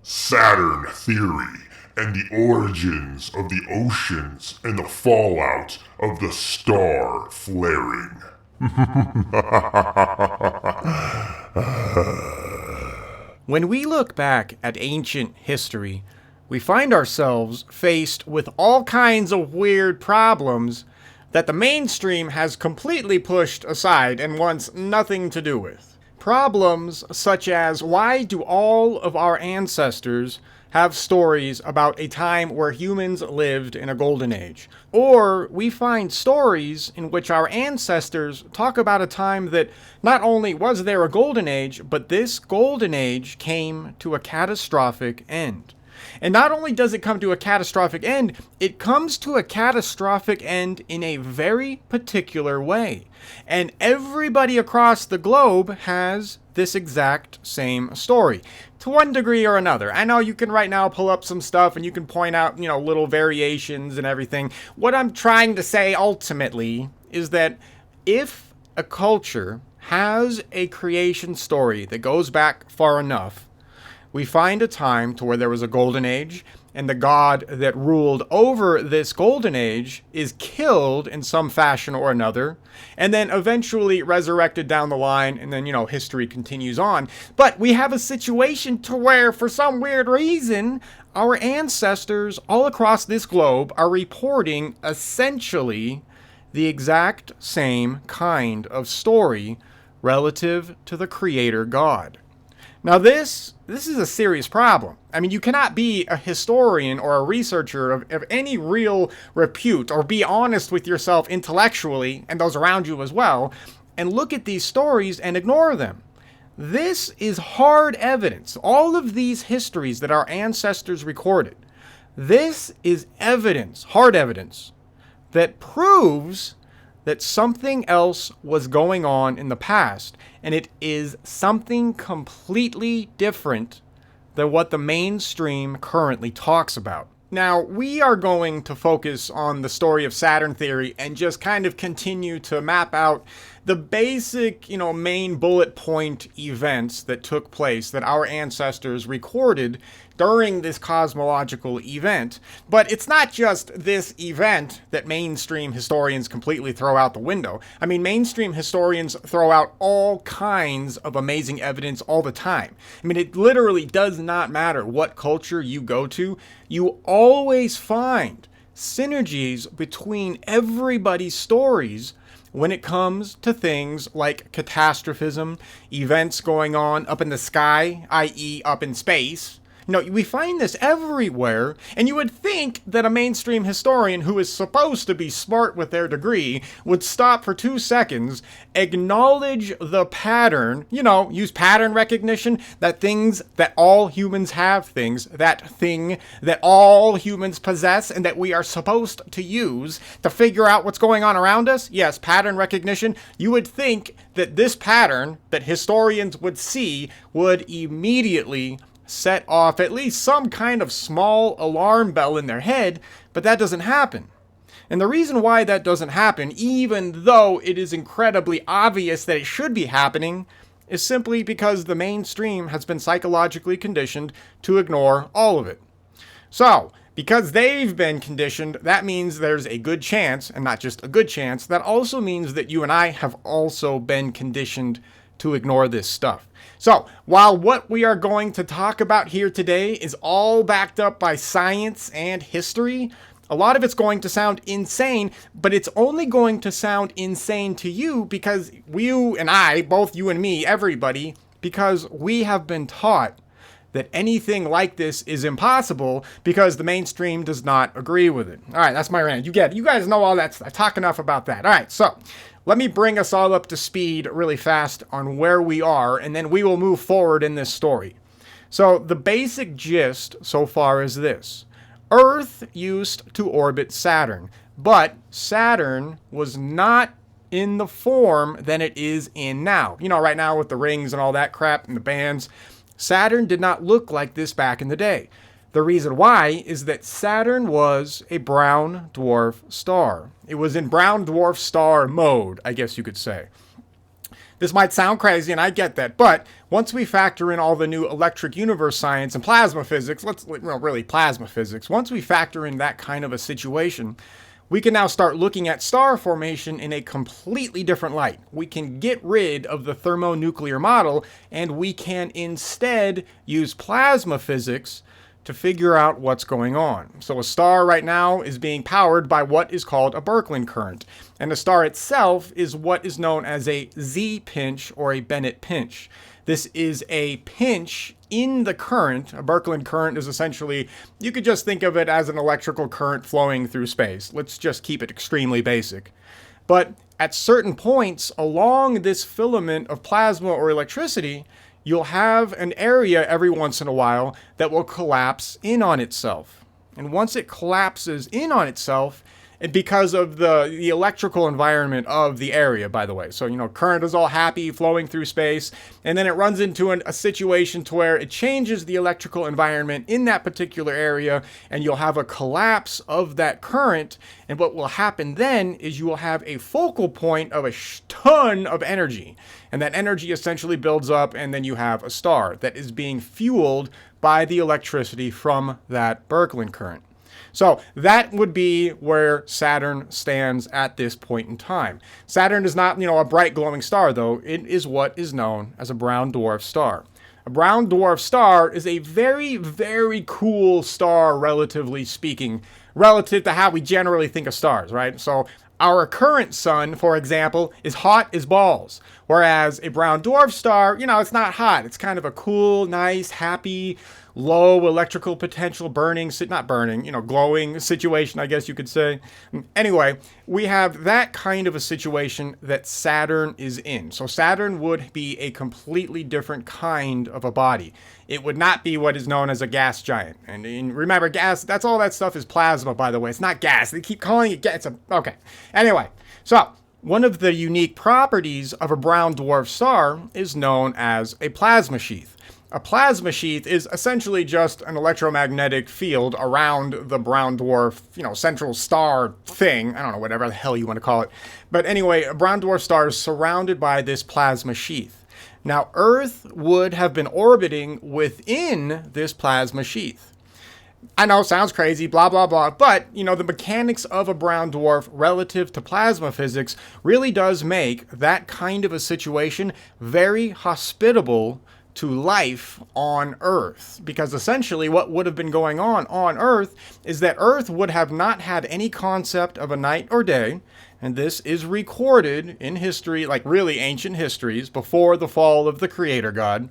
Saturn theory, and the origins of the oceans and the fallout of the star flaring. When we look back at ancient history, we find ourselves faced with all kinds of weird problems that the mainstream has completely pushed aside and wants nothing to do with. Problems such as, why do all of our ancestors have stories about a time where humans lived in a golden age? Or we find stories in which our ancestors talk about a time that not only was there a golden age, but this golden age came to a catastrophic end. And not only does it come to a catastrophic end, it comes to a catastrophic end in a very particular way. And everybody across the globe has this exact same story, to one degree or another. I know you can right now pull up some stuff and you can point out, little variations and everything. What I'm trying to say ultimately is that if a culture has a creation story that goes back far enough, we find a time to where there was a golden age, and the god that ruled over this golden age is killed in some fashion or another, and then eventually resurrected down the line, and then, history continues on. But we have a situation to where, for some weird reason, our ancestors all across this globe are reporting essentially the exact same kind of story relative to the creator god. Now this is a serious problem. I mean, you cannot be a historian or a researcher of any real repute or be honest with yourself intellectually and those around you as well and look at these stories and ignore them. This is hard evidence. All of these histories that our ancestors recorded, this is evidence, hard evidence, that proves that something else was going on in the past, and it is something completely different than what the mainstream currently talks about. Now, we are going to focus on the story of Saturn theory and just kind of continue to map out the basic, main bullet point events that took place that our ancestors recorded during this cosmological event. But it's not just this event that mainstream historians completely throw out the window. I mean, mainstream historians throw out all kinds of amazing evidence all the time. I mean, it literally does not matter what culture you go to, you always find synergies between everybody's stories when it comes to things like catastrophism, events going on up in the sky, i.e. up in space. We find this everywhere, and you would think that a mainstream historian who is supposed to be smart with their degree would stop for 2 seconds, acknowledge the pattern, use pattern recognition, that things that all humans have that thing that all humans possess and that we are supposed to use to figure out what's going on around us. Yes, pattern recognition. You would think that this pattern that historians would see would immediately set off at least some kind of small alarm bell in their head, but that doesn't happen. And the reason why that doesn't happen, even though it is incredibly obvious that it should be happening, is simply because the mainstream has been psychologically conditioned to ignore all of it. So, because they've been conditioned, that means there's a good chance, and not just a good chance, that also means that you and I have also been conditioned to ignore this stuff. So, while what we are going to talk about here today is all backed up by science and history, a lot of it's going to sound insane, but it's only going to sound insane to you because you and I, both you and me, everybody, because we have been taught that anything like this is impossible because the mainstream does not agree with it. All right, that's my rant. You get it. You guys know all that stuff. I talk enough about that. All right, so let me bring us all up to speed really fast on where we are, and then we will move forward in this story. So the basic gist so far is this. Earth used to orbit Saturn, but Saturn was not in the form that it is in now. Right now with the rings and all that crap and the bands, Saturn did not look like this back in the day. The reason why is that Saturn was a brown dwarf star. It was in brown dwarf star mode, I guess you could say. This might sound crazy, and I get that, but once we factor in all the new electric universe science and plasma physics, really plasma physics, once we factor in that kind of a situation, we can now start looking at star formation in a completely different light. We can get rid of the thermonuclear model, and we can instead use plasma physics to figure out what's going on. So a star right now is being powered by what is called a Birkeland current. And the star itself is what is known as a Z pinch or a Bennett pinch. This is a pinch in the current. A Birkeland current is essentially, you could just think of it as an electrical current flowing through space. Let's just keep it extremely basic. But at certain points along this filament of plasma or electricity, you'll have an area every once in a while that will collapse in on itself. And once it collapses in on itself, and because of the electrical environment of the area, by the way. So, current is all happy flowing through space, and then it runs into a situation to where it changes the electrical environment in that particular area, and you'll have a collapse of that current. And what will happen then is you will have a focal point of a ton of energy. And that energy essentially builds up, and then you have a star that is being fueled by the electricity from that Birkeland current. So that would be where Saturn stands at this point in time. Saturn is not, a bright glowing star, though. It is what is known as a brown dwarf star. A brown dwarf star is a very, very cool star, relatively speaking, relative to how we generally think of stars, right? So our current sun, for example, is hot as balls. Whereas a brown dwarf star, it's not hot. It's kind of a cool, nice, happy, low electrical potential glowing situation, I guess you could say. Anyway, we have that kind of a situation that Saturn is in. So Saturn would be a completely different kind of a body. It would not be what is known as a gas giant. And remember, gas, that's all that stuff is plasma, by the way. It's not gas. They keep calling it gas. Okay. Anyway, so one of the unique properties of a brown dwarf star is known as a plasma sheath. A plasma sheath is essentially just an electromagnetic field around the brown dwarf, central star thing. I don't know, whatever the hell you want to call it. But anyway, a brown dwarf star is surrounded by this plasma sheath. Now, Earth would have been orbiting within this plasma sheath. I know, sounds crazy, blah, blah, blah, but, the mechanics of a brown dwarf relative to plasma physics really does make that kind of a situation very hospitable to life on Earth. Because essentially what would have been going on Earth is that Earth would have not had any concept of a night or day, and this is recorded in history, like really ancient histories, before the fall of the Creator God.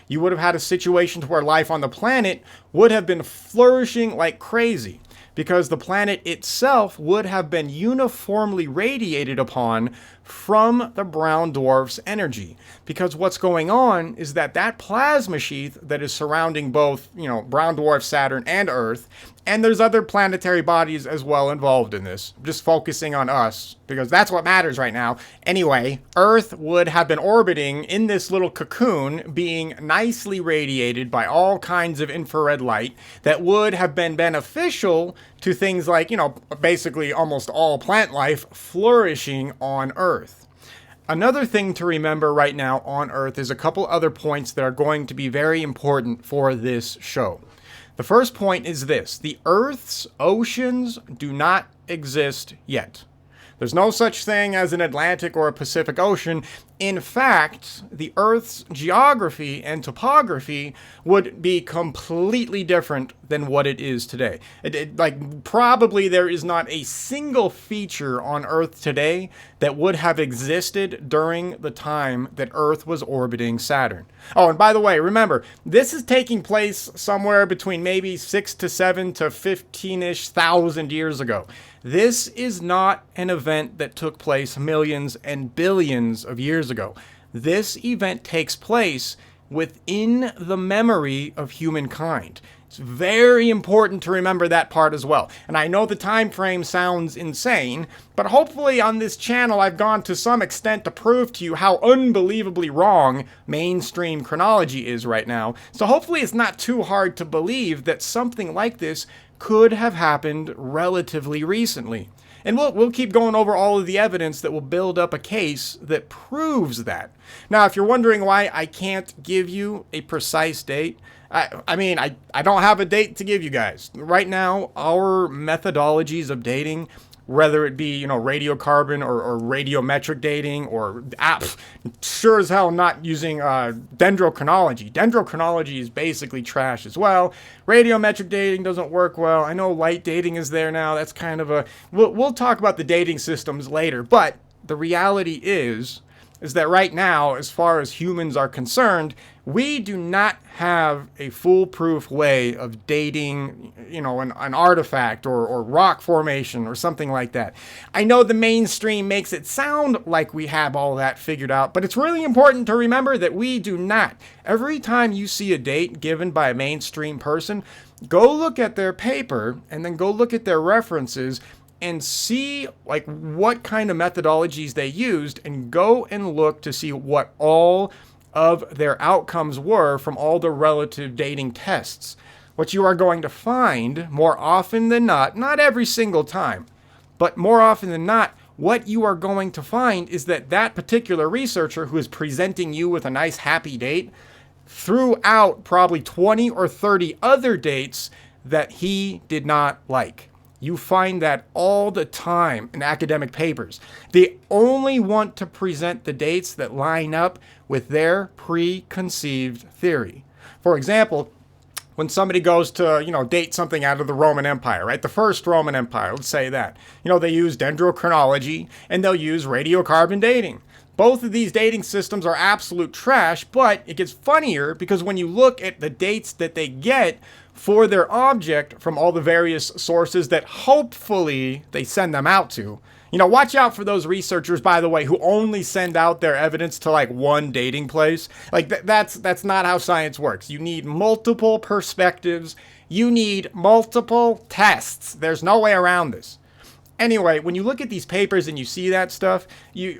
You would have had a situation to where life on the planet would have been flourishing like crazy, because the planet itself would have been uniformly radiated upon from the brown dwarf's energy. Because what's going on is that plasma sheath that is surrounding both, brown dwarf Saturn and Earth, and there's other planetary bodies as well involved in this. I'm just focusing on us, because that's what matters right now. Anyway, Earth would have been orbiting in this little cocoon, being nicely radiated by all kinds of infrared light that would have been beneficial to things like, basically almost all plant life flourishing on Earth. Another thing to remember right now on Earth is a couple other points that are going to be very important for this show. The first point is this: the Earth's oceans do not exist yet. There's no such thing as an Atlantic or a Pacific Ocean. In fact, the Earth's geography and topography would be completely different than what it is today. Probably there is not a single feature on Earth today that would have existed during the time that Earth was orbiting Saturn. Oh, and by the way, remember, this is taking place somewhere between maybe 6 to 7 to 15-ish thousand years ago. This is not an event that took place millions and billions of years ago. This event takes place within the memory of humankind. It's very important to remember that part as well. And I know the time frame sounds insane, but hopefully on this channel I've gone to some extent to prove to you how unbelievably wrong mainstream chronology is right now. So hopefully it's not too hard to believe that something like this could have happened relatively recently. And we'll keep going over all of the evidence that will build up a case that proves that. Now, if you're wondering why I can't give you a precise date, I don't have a date to give you guys. Right now, our methodologies of dating, whether it be, radiocarbon or radiometric dating or sure as hell not using dendrochronology. Dendrochronology is basically trash as well. Radiometric dating doesn't work well. I know light dating is there now. That's kind of we'll talk about the dating systems later, but the reality is that right now, as far as humans are concerned, we do not have a foolproof way of dating, an artifact or rock formation or something like that. I know the mainstream makes it sound like we have all that figured out, but it's really important to remember that we do not. Every time you see a date given by a mainstream person, go look at their paper and then go look at their references and see what kind of methodologies they used, and go and look to see what all of their outcomes were from all the relative dating tests. What you are going to find more often than not every single time, but more often than not, what you are going to find is that particular researcher who is presenting you with a nice happy date threw out probably 20 or 30 other dates that he did not like. You find that all the time in academic papers. They only want to present the dates that line up with their preconceived theory. For example, when somebody goes to, date something out of the Roman Empire, right? The first Roman Empire, let's say that. They use dendrochronology and they'll use radiocarbon dating. Both of these dating systems are absolute trash, but it gets funnier because when you look at the dates that they get for their object from all the various sources that hopefully they send them out to. Watch out for those researchers, by the way, who only send out their evidence to one dating place. That's not how science works. You need multiple perspectives. You need multiple tests. There's no way around this. Anyway, when you look at these papers and you see that stuff,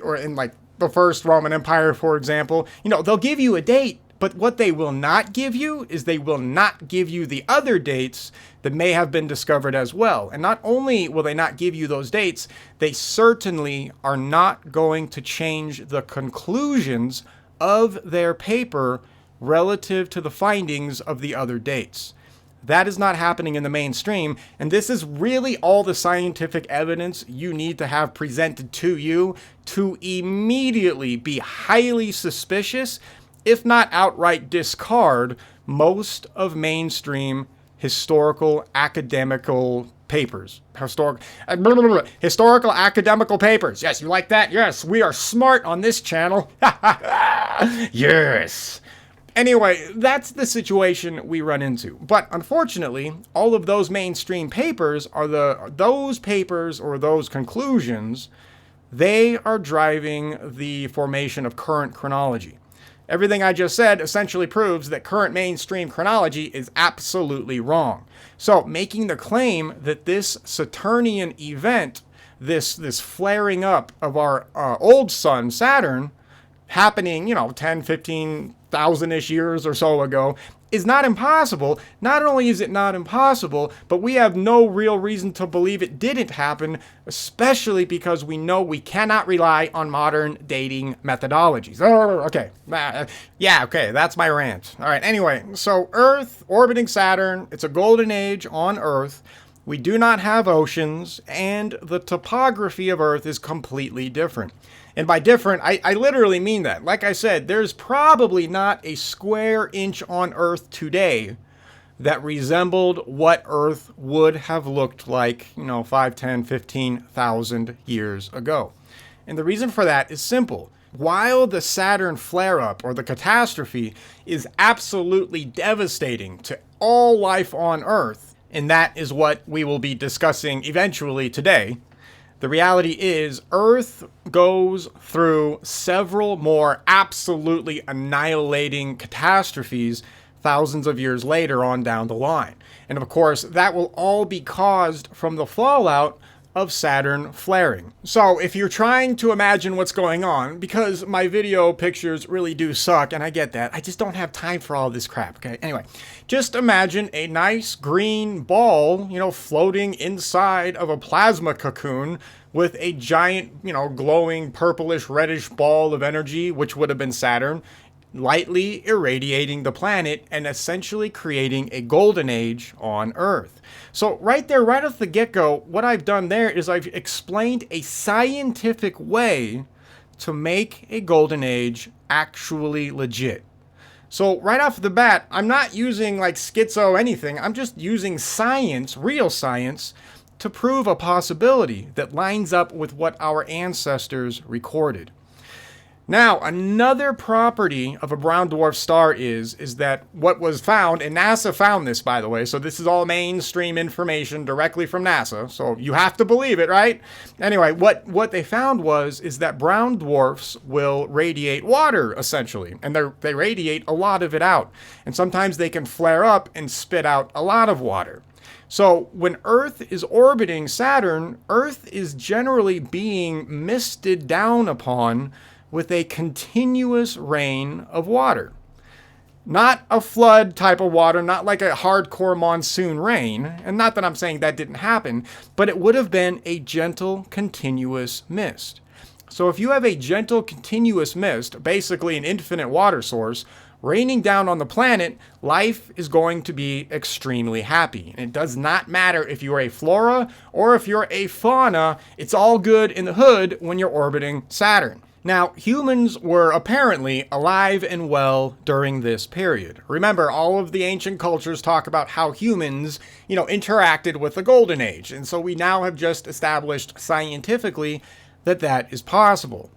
or in the first Roman Empire, for example, they'll give you a date. But what they will not give you is they will not give you the other dates that may have been discovered as well. And not only will they not give you those dates, they certainly are not going to change the conclusions of their paper relative to the findings of the other dates. That is not happening in the mainstream, and this is really all the scientific evidence you need to have presented to you to immediately be highly suspicious, if not outright discard, most of mainstream historical academical papers. Historical academical papers. Yes, you like that? Yes, we are smart on this channel. Yes. Anyway, that's the situation we run into. But unfortunately, all of those mainstream papers are those conclusions, they are driving the formation of current chronology. Everything I just said essentially proves that current mainstream chronology is absolutely wrong. So making the claim that this Saturnian event, this flaring up of our old sun, Saturn, happening, 10, 15,000-ish years or so ago, is not impossible. Not only is it not impossible, but we have no real reason to believe it didn't happen, especially because we know we cannot rely on modern dating methodologies. Okay. Okay, that's my rant. All right, anyway, so Earth orbiting Saturn, it's a golden age on Earth. We do not have oceans, and the topography of Earth is completely different. And by different, I literally mean that. Like I said, there's probably not a square inch on Earth today that resembled what Earth would have looked like, 5, 10, 15,000 years ago. And the reason for that is simple. While the Saturn flare-up, or the catastrophe, is absolutely devastating to all life on Earth, and that is what we will be discussing eventually today, the reality is Earth goes through several more absolutely annihilating catastrophes thousands of years later on down the line. And of course, that will all be caused from the fallout of Saturn flaring. So if you're trying to imagine what's going on, because my video pictures really do suck, and I get that, I just don't have time for all this crap, okay? Anyway, just imagine a nice green ball, floating inside of a plasma cocoon with a giant, glowing purplish reddish ball of energy, which would have been Saturn, lightly irradiating the planet and essentially creating a golden age on Earth. So right there, right off the get-go, what I've done there is I've explained a scientific way to make a golden age actually legit. So right off the bat, I'm not using like schizo anything. I'm just using science, real science, to prove a possibility that lines up with what our ancestors recorded. Now, another property of a brown dwarf star is that what was found, and NASA found this, by the way, so this is all mainstream information directly from NASA, so you have to believe it, right? Anyway, what they found is that brown dwarfs will radiate water, essentially, and they radiate a lot of it out. And sometimes they can flare up and spit out a lot of water. So when Earth is orbiting Saturn, Earth is generally being misted down upon with a continuous rain of water. Not a flood type of water, not like a hardcore monsoon rain, and not that I'm saying that didn't happen, but it would have been a gentle, continuous mist. So if you have a gentle, continuous mist, basically an infinite water source, raining down on the planet, life is going to be extremely happy. And it does not matter if you're a flora or if you're a fauna, it's all good in the hood when you're orbiting Saturn. Now, humans were apparently alive and well during this period. Remember, all of the ancient cultures talk about how humans, interacted with the Golden Age. And so we now have just established scientifically that that is possible.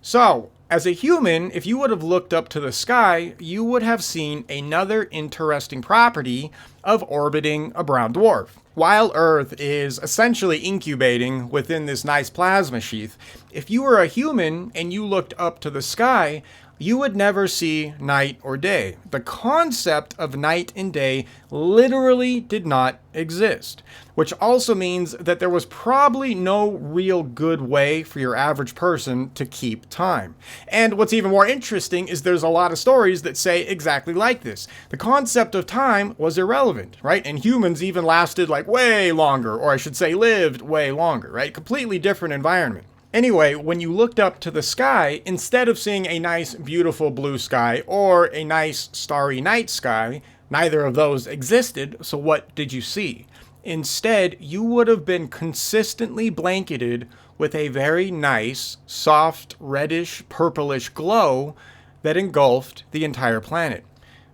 So, as a human, if you would have looked up to the sky, you would have seen another interesting property of orbiting a brown dwarf. While Earth is essentially incubating within this nice plasma sheath, if you were a human and you looked up to the sky, you would never see night or day. The concept of night and day literally did not exist, which also means that there was probably no real good way for your average person to keep time. And what's even more interesting is there's a lot of stories that say exactly like this. The concept of time was irrelevant, right? And humans even lasted like way longer, or I should say lived way longer, right? Completely different environment. Anyway, when you looked up to the sky, instead of seeing a nice, beautiful blue sky or a nice, starry night sky, neither of those existed, so what did you see? Instead, you would have been consistently blanketed with a very nice, soft, reddish, purplish glow that engulfed the entire planet.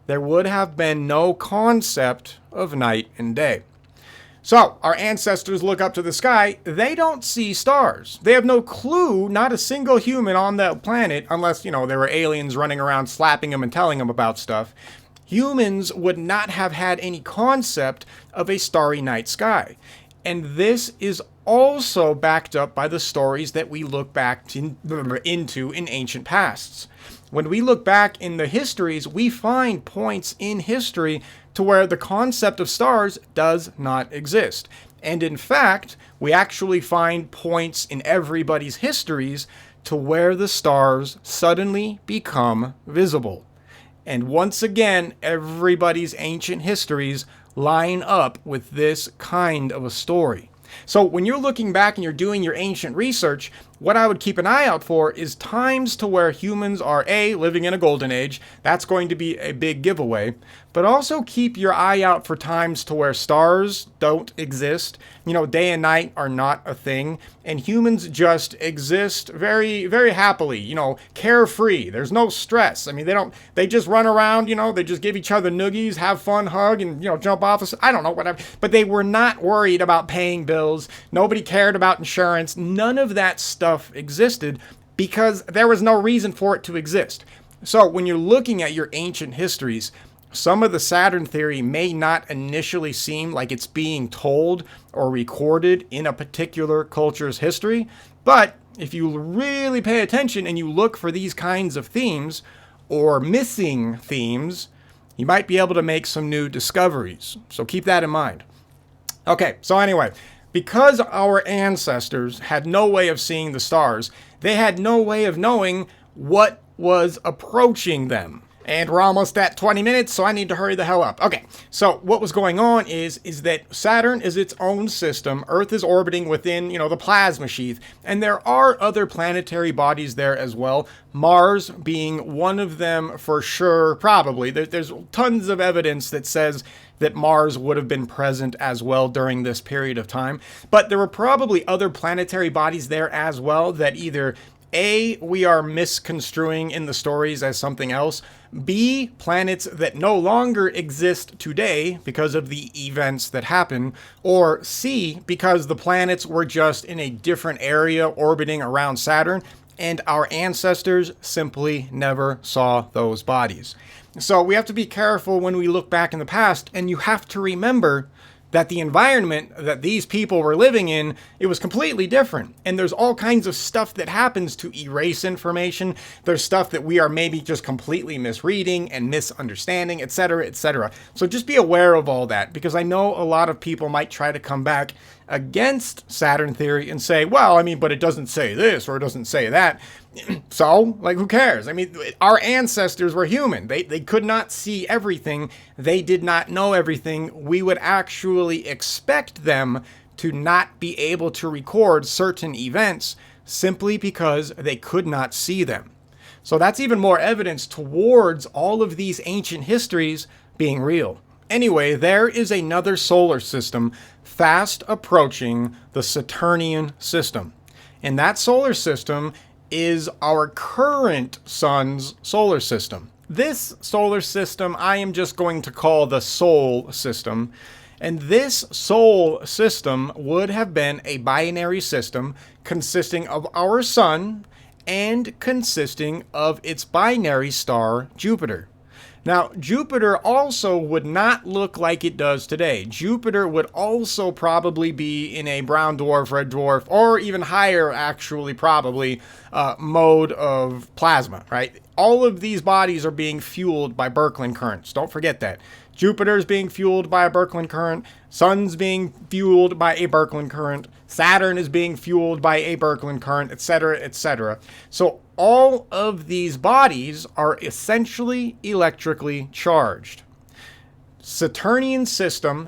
There would have been no concept of night and day. So, our ancestors look up to the sky, they don't see stars. They have no clue, not a single human on that planet, unless, there were aliens running around slapping them and telling them about stuff. Humans would not have had any concept of a starry night sky. And this is also backed up by the stories that we look back into in ancient pasts. When we look back in the histories, we find points in history to where the concept of stars does not exist. And in fact, we actually find points in everybody's histories to where the stars suddenly become visible. And once again, everybody's ancient histories line up with this kind of a story. So when you're looking back and you're doing your ancient research, what I would keep an eye out for is times to where humans are A, living in a golden age. That's going to be a big giveaway. But also keep your eye out for times to where stars don't exist. Day and night are not a thing. And humans just exist very, very happily, carefree. There's no stress. They just run around, they just give each other noogies, have fun, hug, and, jump off. I don't know, whatever. But they were not worried about paying bills. Nobody cared about insurance. None of that stuff existed because there was no reason for it to exist. So when you're looking at your ancient histories, some of the Saturn theory may not initially seem like it's being told or recorded in a particular culture's history, but if you really pay attention and you look for these kinds of themes or missing themes, you might be able to make some new discoveries. So keep that in mind. Okay, so anyway, Because our ancestors had no way of seeing the stars, they had no way of knowing what was approaching them. And we're almost at 20 minutes, so I need to hurry the hell up. Okay, so what was going on is that Saturn is its own system. Earth is orbiting within, the plasma sheath. And there are other planetary bodies there as well. Mars being one of them for sure, probably. There's tons of evidence that says that Mars would have been present as well during this period of time. But there were probably other planetary bodies there as well that either A, we are misconstruing in the stories as something else. B, planets that no longer exist today because of the events that happen. Or C, because the planets were just in a different area orbiting around Saturn, and our ancestors simply never saw those bodies. So we have to be careful when we look back in the past, and you have to remember that the environment that these people were living in, it was completely different. And there's all kinds of stuff that happens to erase information. There's stuff that we are maybe just completely misreading and misunderstanding, etc., etc. So just be aware of all that, because I know a lot of people might try to come back against Saturn theory and say, well, but it doesn't say this or it doesn't say that. So, who cares? Our ancestors were human. They could not see everything. They did not know everything. We would actually expect them to not be able to record certain events simply because they could not see them. So that's even more evidence towards all of these ancient histories being real. Anyway, there is another solar system fast approaching the Saturnian system. And that solar system is our current sun's solar system. This solar system I am just going to call the Sol system. And this Sol system would have been a binary system consisting of our sun and consisting of its binary star, Jupiter. Now, Jupiter also would not look like it does today. Jupiter would also probably be in a brown dwarf, red dwarf, or even higher, actually, probably, mode of plasma, right? All of these bodies are being fueled by Birkeland currents. Don't forget that. Jupiter is being fueled by a Birkeland current. Sun's being fueled by a Birkeland current. Saturn is being fueled by a Birkeland current, etc., etc. So all of these bodies are essentially electrically charged. The Saturnian system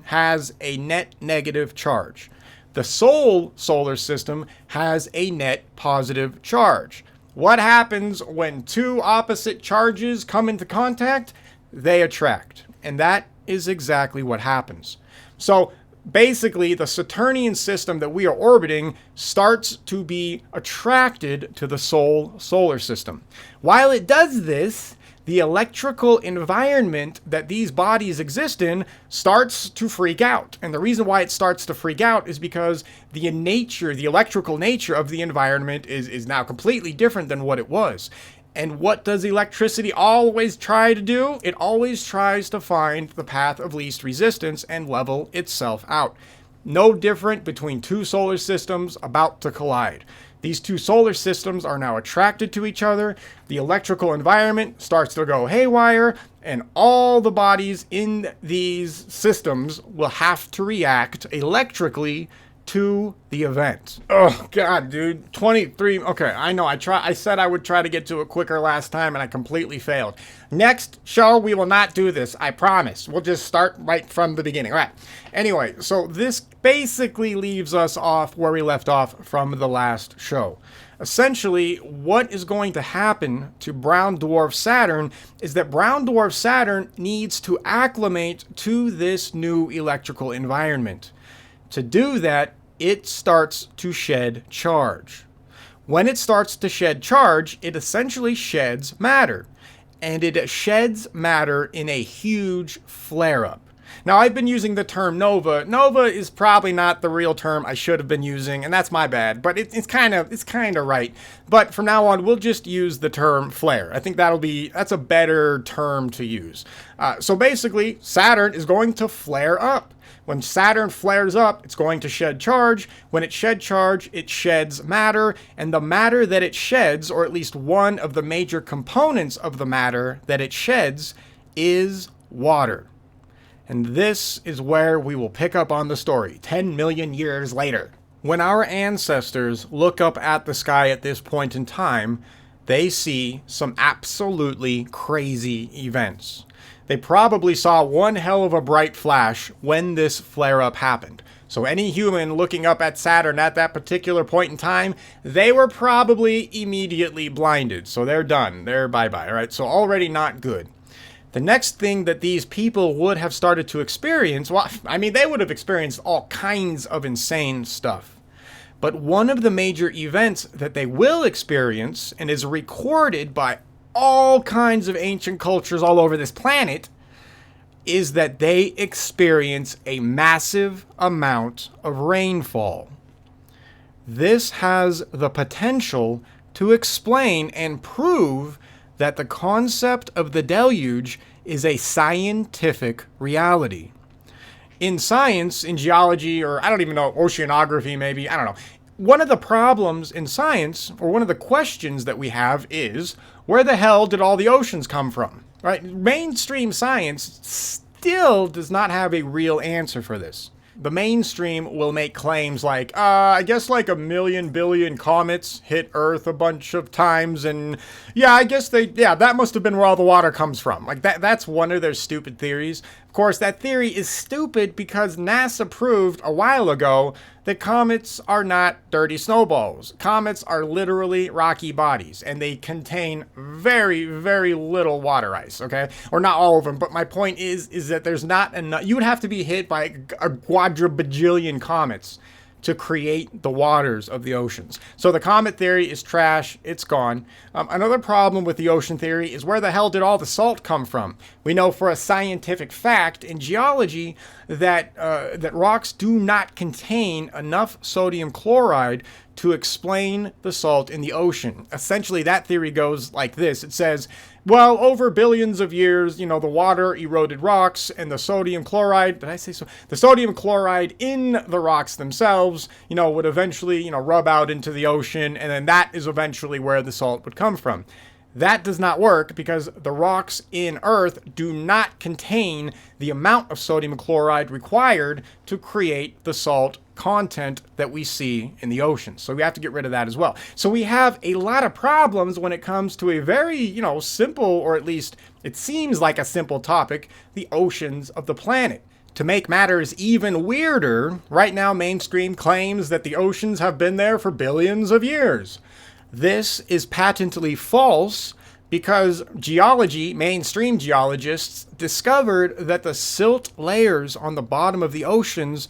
has a net negative charge. The Sol solar system has a net positive charge. What happens when two opposite charges come into contact? They attract. And that is exactly what happens. So basically, the Saturnian system that we are orbiting starts to be attracted to the Sol solar system. While it does this, the electrical environment that these bodies exist in starts to freak out. And the reason why it starts to freak out is because the electrical nature of the environment is now completely different than what it was. And what does electricity always try to do? It always tries to find the path of least resistance and level itself out. No different between two solar systems about to collide. These two solar systems are now attracted to each other. The electrical environment starts to go haywire, and all the bodies in these systems will have to react electrically to the event. Oh god, dude. 23. Okay, I know. I said I would try to get to it quicker last time and I completely failed. Next show we will not do this. I promise. We'll just start right from the beginning. All right. Anyway, so this basically leaves us off where we left off from the last show. Essentially, what is going to happen to brown dwarf Saturn is that brown dwarf Saturn needs to acclimate to this new electrical environment. To do that, it starts to shed charge. When it starts to shed charge, it essentially sheds matter. And it sheds matter in a huge flare-up. Now, I've been using the term nova. Nova is probably not the real term I should have been using, and that's my bad. But it's kind of right. But from now on, we'll just use the term flare. I think that's a better term to use. So basically, Saturn is going to flare up. When Saturn flares up, it's going to shed charge. When it sheds charge, it sheds matter. And the matter that it sheds, or at least one of the major components of the matter that it sheds, is water. And this is where we will pick up on the story 10 million years later. When our ancestors look up at the sky at this point in time, they see some absolutely crazy events. They probably saw one hell of a bright flash when this flare-up happened. So any human looking up at Saturn at that particular point in time, they were probably immediately blinded. So they're done. They're bye-bye, all right? So already not good. The next thing that these people would have started to experience, well, I mean, they would have experienced all kinds of insane stuff. But one of the major events that they will experience, and is recorded by all kinds of ancient cultures all over this planet, is that they experience a massive amount of rainfall. This has the potential to explain and prove that the concept of the deluge is a scientific reality. In science, in geology, or I don't even know, oceanography maybe, I don't know. One of the problems in science, or one of the questions that we have is, where the hell did all the oceans come from? Right? Mainstream science still does not have a real answer for this. The mainstream will make claims like, I guess like 1 billion comets hit Earth a bunch of times, and yeah, I guess that must have been where all the water comes from. Like that's one of their stupid theories. Of course, that theory is stupid because NASA proved a while ago that comets are not dirty snowballs. Comets are literally rocky bodies, and they contain very, very little water ice, okay? Or not all of them, but my point is that there's not enough. You would have to be hit by a quadribajillion comets to create the waters of the oceans. So the comet theory is trash. It's gone. Another problem with the ocean theory is, where the hell did all the salt come from? We know for a scientific fact in geology that rocks do not contain enough sodium chloride to explain the salt in the ocean. Essentially, that theory goes like this. It says, well, over billions of years, the water eroded rocks, and the sodium chloride, did I say so? The sodium chloride in the rocks themselves, would eventually, rub out into the ocean, and then that is eventually where the salt would come from. That does not work because the rocks in Earth do not contain the amount of sodium chloride required to create the salt content that we see in the ocean. So we have to get rid of that as well. So we have a lot of problems when it comes to a very, simple, or at least it seems like a simple topic, the oceans of the planet. To make matters even weirder, right now mainstream claims that the oceans have been there for billions of years. This is patently false because mainstream geologists discovered that the silt layers on the bottom of the oceans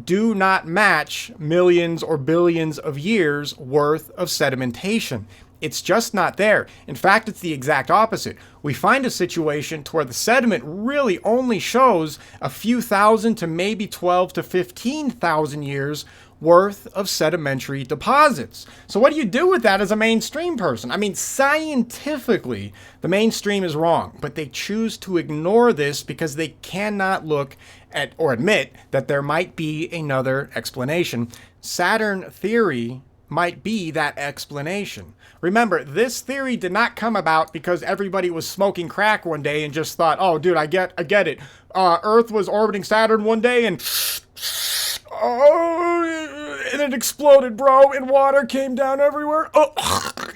do not match millions or billions of years worth of sedimentation. It's just not there. In fact, it's the exact opposite. We find a situation to where the sediment really only shows a few thousand to maybe 12 to 15,000 years worth of sedimentary deposits. So what do you do with that as a mainstream person? I mean, scientifically, the mainstream is wrong, but they choose to ignore this because they cannot look at or admit that there might be another explanation. Saturn theory might be that explanation. Remember, this theory did not come about because everybody was smoking crack one day and just thought, oh, dude, I get it. Earth was orbiting Saturn one day and it exploded, bro, and water came down everywhere.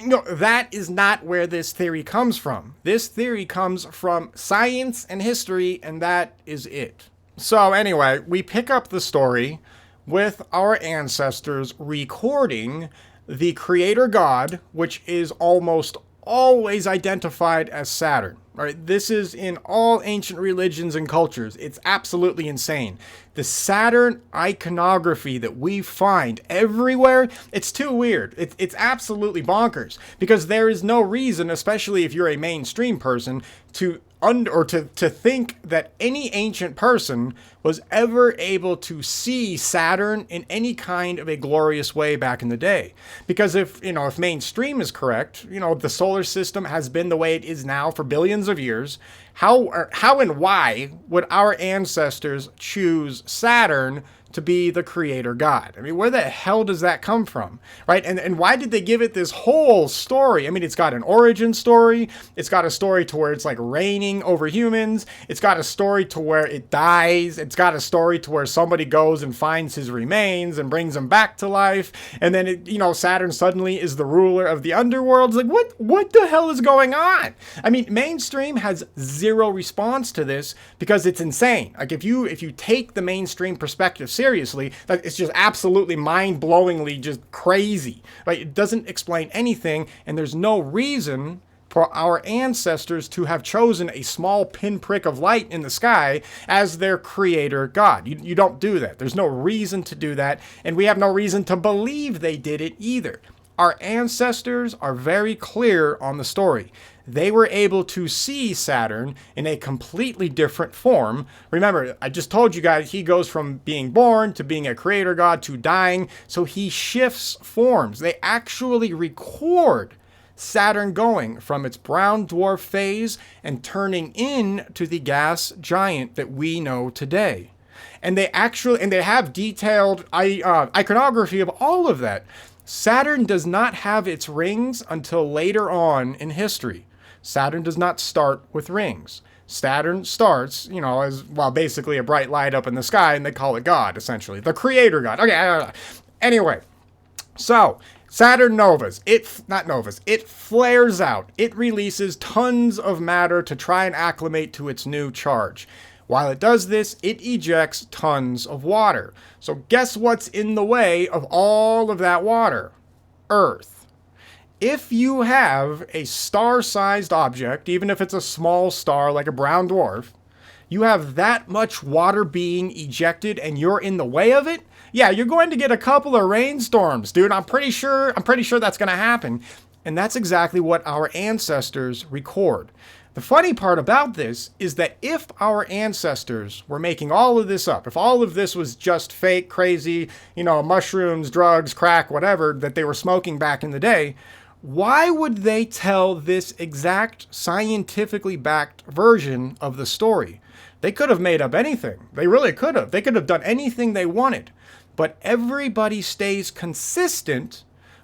No, that is not where this theory comes from. This theory comes from science and history, and that is it. So anyway, we pick up the story with our ancestors recording the creator god, which is almost always identified as Saturn. Right? This is in all ancient religions and cultures. It's absolutely insane. The Saturn iconography that we find everywhere, it's too weird. It's absolutely bonkers because there is no reason, especially if you're a mainstream person, to think that any ancient person was ever able to see Saturn in any kind of a glorious way back in the day. Because if mainstream is correct, the solar system has been the way it is now for billions of years. How and why would our ancestors choose Saturn to be the creator god. I mean, where the hell does that come from, right? And why did they give it this whole story? I mean, it's got an origin story. It's got a story to where it's like reigning over humans. It's got a story to where it dies. It's got a story to where somebody goes and finds his remains and brings him back to life. And then, Saturn suddenly is the ruler of the underworld. It's like, what the hell is going on? I mean, mainstream has zero response to this because it's insane. Like, if you take the mainstream perspective seriously, that it's just absolutely mind-blowingly just crazy. Right? It doesn't explain anything, and there's no reason for our ancestors to have chosen a small pinprick of light in the sky as their creator god. You don't do that. There's no reason to do that, and we have no reason to believe they did it either. Our ancestors are very clear on the story. They were able to see Saturn in a completely different form. Remember, I just told you guys he goes from being born to being a creator god to dying, so he shifts forms. They actually record Saturn going from its brown dwarf phase and turning into the gas giant that we know today. And they have detailed iconography of all of that. Saturn does not have its rings until later on in history. Saturn does not start with rings. Saturn starts, as, basically a bright light up in the sky, and they call it God, essentially. The creator God. Okay, anyway. So, Saturn novas. It flares out. It releases tons of matter to try and acclimate to its new charge. While it does this, it ejects tons of water. So guess what's in the way of all of that water? Earth. If you have a star-sized object, even if it's a small star like a brown dwarf, you have that much water being ejected and you're in the way of it, yeah, you're going to get a couple of rainstorms, dude. I'm pretty sure that's going to happen. And that's exactly what our ancestors record. The funny part about this is that if our ancestors were making all of this up, if all of this was just fake, crazy, mushrooms, drugs, crack, whatever that they were smoking back in the day, why would they tell this exact scientifically backed version of the story? They could have made up anything. They really could have. They could have done anything they wanted. But everybody stays consistent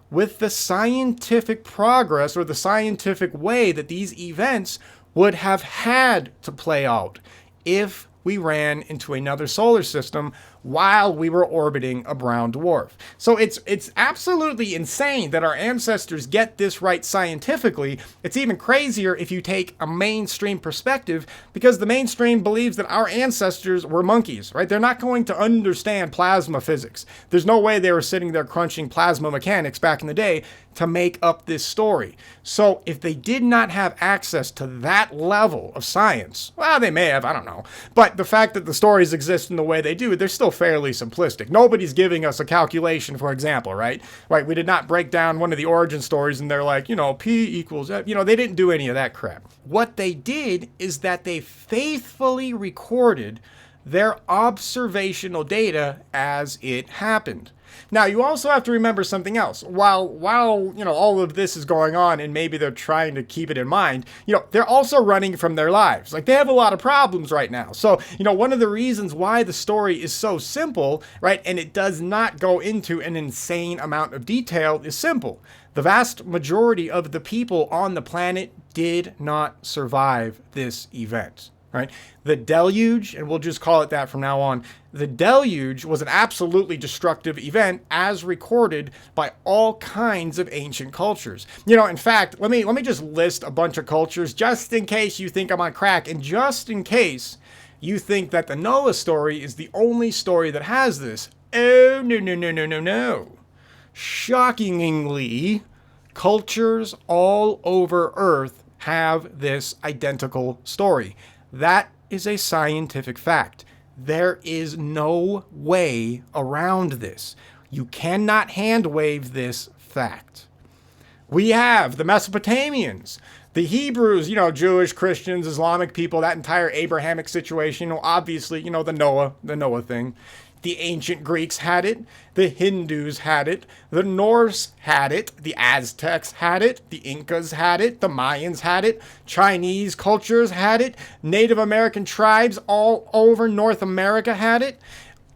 with the scientific progress or the scientific way that these events would have had to play out if we ran into another solar system while we were orbiting a brown dwarf. So it's absolutely insane that our ancestors get this right scientifically. It's even crazier if you take a mainstream perspective, because the mainstream believes that our ancestors were monkeys, right? They're not going to understand plasma physics. There's no way they were sitting there crunching plasma mechanics back in the day to make up this story. So if they did not have access to that level of science, well, they may have, I don't know. But the fact that the stories exist in the way they do, they're still fairly simplistic. Nobody's giving us a calculation, for example, right? Right, we did not break down one of the origin stories and they're like, P equals F. They didn't do any of that crap. What they did is that they faithfully recorded their observational data as it happened. Now, you also have to remember something else. While all of this is going on and maybe they're trying to keep it in mind, they're also running from their lives. Like, they have a lot of problems right now. So, one of the reasons why the story is so simple, right, and it does not go into an insane amount of detail is simple. The vast majority of the people on the planet did not survive this event. Right? The Deluge, and we'll just call it that from now on, the Deluge was an absolutely destructive event as recorded by all kinds of ancient cultures. In fact, let me just list a bunch of cultures just in case you think I'm on crack, and just in case you think that the Noah story is the only story that has this. Oh, no. Shockingly, cultures all over Earth have this identical story. That is a scientific fact. There is no way around this. You cannot hand wave this fact. We have the Mesopotamians, the Hebrews, Jewish, Christians, Islamic people, that entire Abrahamic situation. Obviously, the Noah thing. The ancient Greeks had it. The Hindus had it. The Norse had it. The Aztecs had it. The Incas had it. The Mayans had it. Chinese cultures had it. Native American tribes all over North America had it.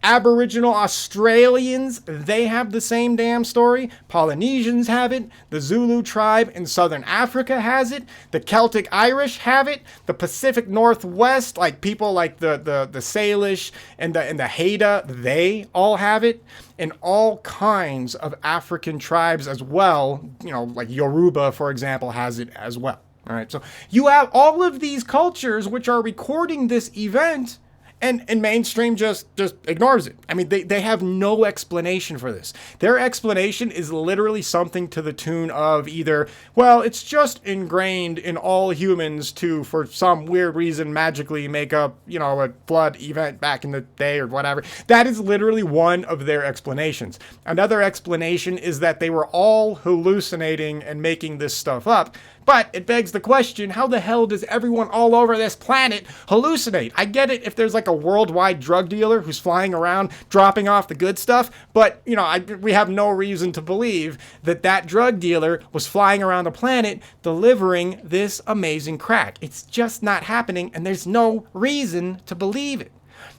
Aboriginal Australians, they have the same damn story. Polynesians have it. The Zulu tribe in southern Africa has it. The Celtic Irish have it. The Pacific Northwest, like people like the Salish and the Haida, they all have it. And all kinds of African tribes as well, like Yoruba, for example, has it as well. All right, so you have all of these cultures which are recording this event, and mainstream just ignores it. I mean, they have no explanation for this. Their explanation is literally something to the tune of either, well, it's just ingrained in all humans to, for some weird reason, magically make up, a flood event back in the day or whatever. That is literally one of their explanations. Another explanation is that they were all hallucinating and making this stuff up. But it begs the question, how the hell does everyone all over this planet hallucinate? I get it if there's like a worldwide drug dealer who's flying around dropping off the good stuff, but, we have no reason to believe that drug dealer was flying around the planet delivering this amazing crack. It's just not happening, and there's no reason to believe it.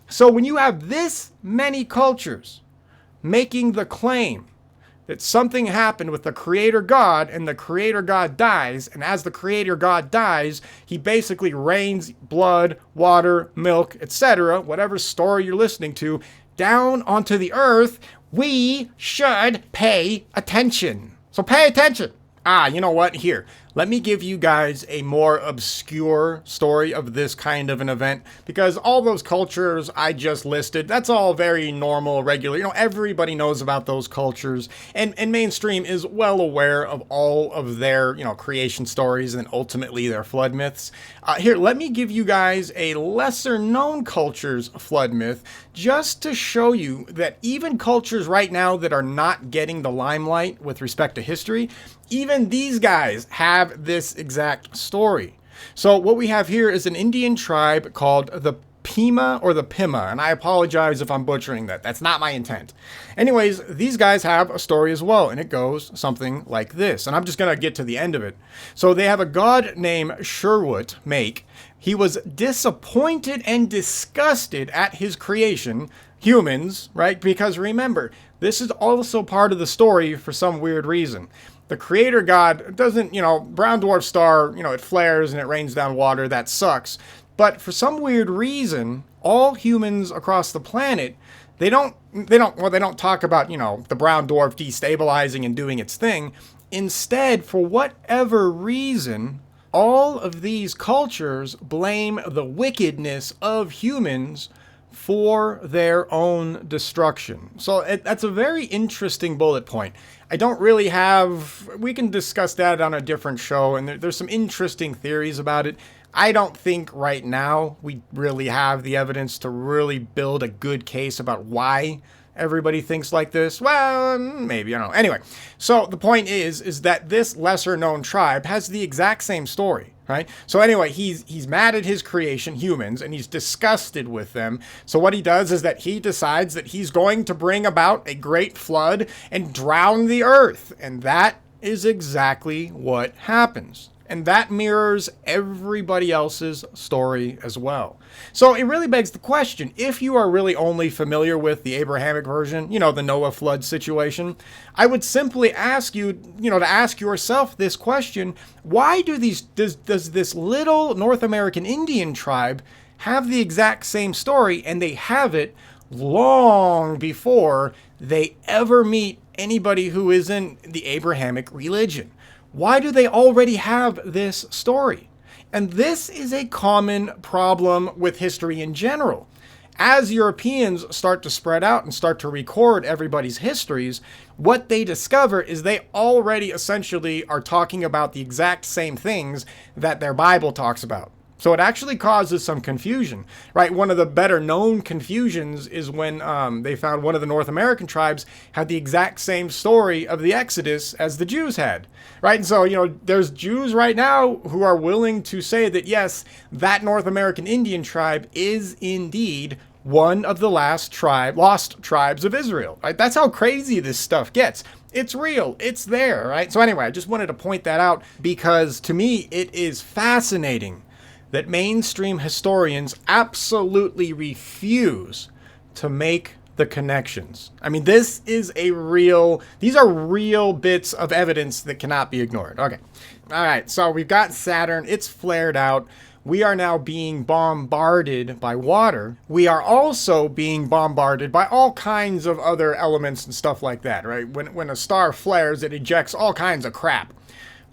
So when you have this many cultures making the claim that something happened with the creator God, and the creator God dies, and as the creator God dies, he basically rains blood, water, milk, etc., whatever story you're listening to, down onto the earth, we should pay attention. So pay attention. You know what? Here, let me give you guys a more obscure story of this kind of an event, because all those cultures I just listed, that's all very normal, regular. Everybody knows about those cultures, and mainstream is well aware of all of their, creation stories and ultimately their flood myths. Here, let me give you guys a lesser known culture's flood myth, just to show you that even cultures right now that are not getting the limelight with respect to history, even these guys have this exact story. So what we have here is an Indian tribe called the Pima or the Pima, and I apologize if I'm butchering that. That's not my intent. Anyways, these guys have a story as well, and it goes something like this. And I'm just going to get to the end of it. So they have a god named Sherwood Make. He was disappointed and disgusted at his creation, humans, right? Because remember, this is also part of the story for some weird reason. The creator God doesn't, brown dwarf star, it flares and it rains down water. That sucks. But for some weird reason, all humans across the planet, they don't talk about, the brown dwarf destabilizing and doing its thing. Instead, for whatever reason, all of these cultures blame the wickedness of humans for their own destruction. So that's a very interesting bullet point. I don't really have, we can discuss that on a different show, and there's some interesting theories about it. I don't think right now we really have the evidence to really build a good case about why everybody thinks like this. Well, maybe, I don't know. Anyway, so the point is that this lesser known tribe has the exact same story, right? So anyway, he's mad at his creation, humans, and he's disgusted with them. So what he does is that he decides that he's going to bring about a great flood and drown the earth. And that is exactly what happens. And that mirrors everybody else's story as well. So it really begs the question, if you are really only familiar with the Abrahamic version, the Noah flood situation, I would simply ask you, to ask yourself this question: why does this little North American Indian tribe have the exact same story, and they have it long before they ever meet anybody who isn't the Abrahamic religion? Why do they already have this story? And this is a common problem with history in general. As Europeans start to spread out and start to record everybody's histories, what they discover is they already essentially are talking about the exact same things that their Bible talks about. So it actually causes some confusion, right? One of the better known confusions is when they found one of the North American tribes had the exact same story of the Exodus as the Jews had, right? And so, there's Jews right now who are willing to say that, yes, that North American Indian tribe is indeed one of the lost tribes of Israel, right? That's how crazy this stuff gets. It's real. It's there, right? So anyway, I just wanted to point that out because to me, it is fascinating that mainstream historians absolutely refuse to make the connections. I mean, these are real bits of evidence that cannot be ignored. Okay. All right. So we've got Saturn. It's flared out. We are now being bombarded by water. We are also being bombarded by all kinds of other elements and stuff like that, right? When a star flares, it ejects all kinds of crap.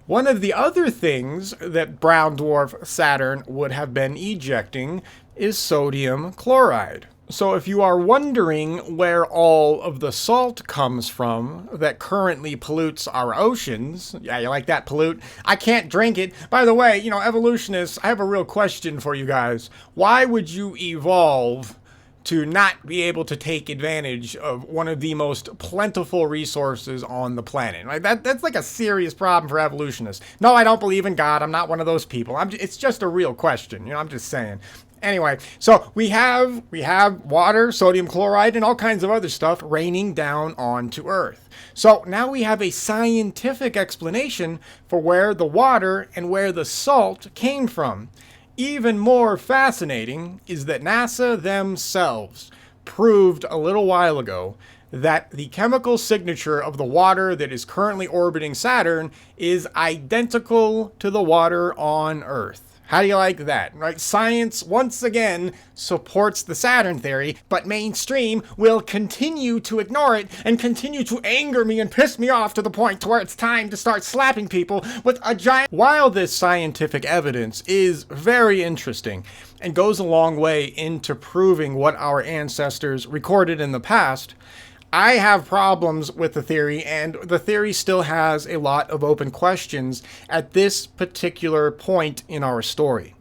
One of the other things that brown dwarf Saturn would have been ejecting is sodium chloride. So if you are wondering where all of the salt comes from that currently pollutes our oceans, yeah, you like that, pollute? I can't drink it. By the way, evolutionists, I have a real question for you guys. Why would you evolve to not be able to take advantage of one of the most plentiful resources on the planet? Right? That's like a serious problem for evolutionists. No, I don't believe in God. I'm not one of those people. It's just a real question. I'm just saying. Anyway, so we have water, sodium chloride, and all kinds of other stuff raining down onto Earth. So now we have a scientific explanation for where the water and where the salt came from. Even more fascinating is that NASA themselves proved a little while ago that the chemical signature of the water that is currently orbiting Saturn is identical to the water on Earth. How do you like that, right? Science, once again, supports the Saturn theory, but mainstream will continue to ignore it and continue to anger me and piss me off to the point to where it's time to start slapping people with a giant... While this scientific evidence is very interesting and goes a long way into proving what our ancestors recorded in the past, I have problems with the theory, and the theory still has a lot of open questions at this particular point in our story.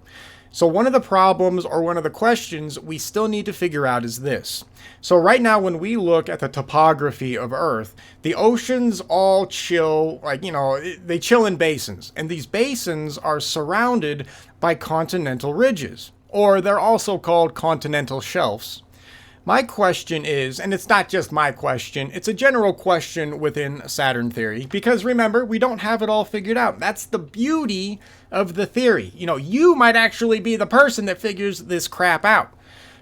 So one of the problems, or one of the questions we still need to figure out is this. So right now, when we look at the topography of Earth, the oceans all chill, they chill in basins. And these basins are surrounded by continental ridges, or they're also called continental shelves. My question is, and it's not just my question, it's a general question within Saturn theory, because remember, we don't have it all figured out. That's the beauty of the theory. You might actually be the person that figures this crap out.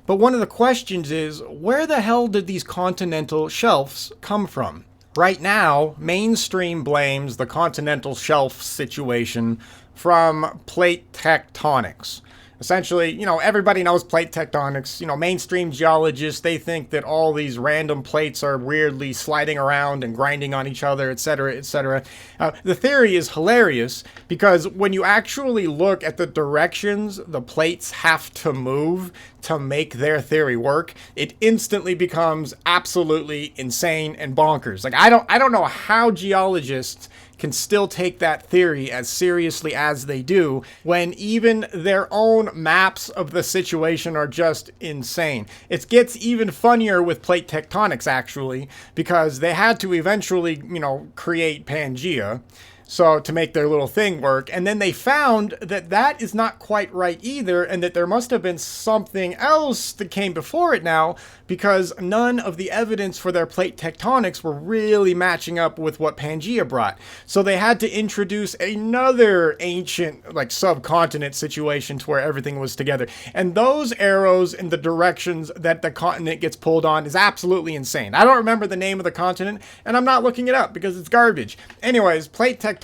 But one of the questions is, where the hell did these continental shelves come from? Right now, mainstream blames the continental shelf situation from plate tectonics. Essentially, everybody knows plate tectonics. Mainstream geologists, they think that all these random plates are weirdly sliding around and grinding on each other, etc., etc. The theory is hilarious because when you actually look at the directions the plates have to move to make their theory work, it instantly becomes absolutely insane and bonkers. I don't know how geologists can still take that theory as seriously as they do when even their own maps of the situation are just insane. It gets even funnier with plate tectonics, actually, because they had to eventually, create Pangea. So to make their little thing work. And then they found that that is not quite right either, and that there must have been something else that came before it now, because none of the evidence for their plate tectonics were really matching up with what Pangea brought. So they had to introduce another ancient, subcontinent situation to where everything was together. And those arrows in the directions that the continent gets pulled on is absolutely insane. I don't remember the name of the continent, and I'm not looking it up because it's garbage. Anyways, plate tectonics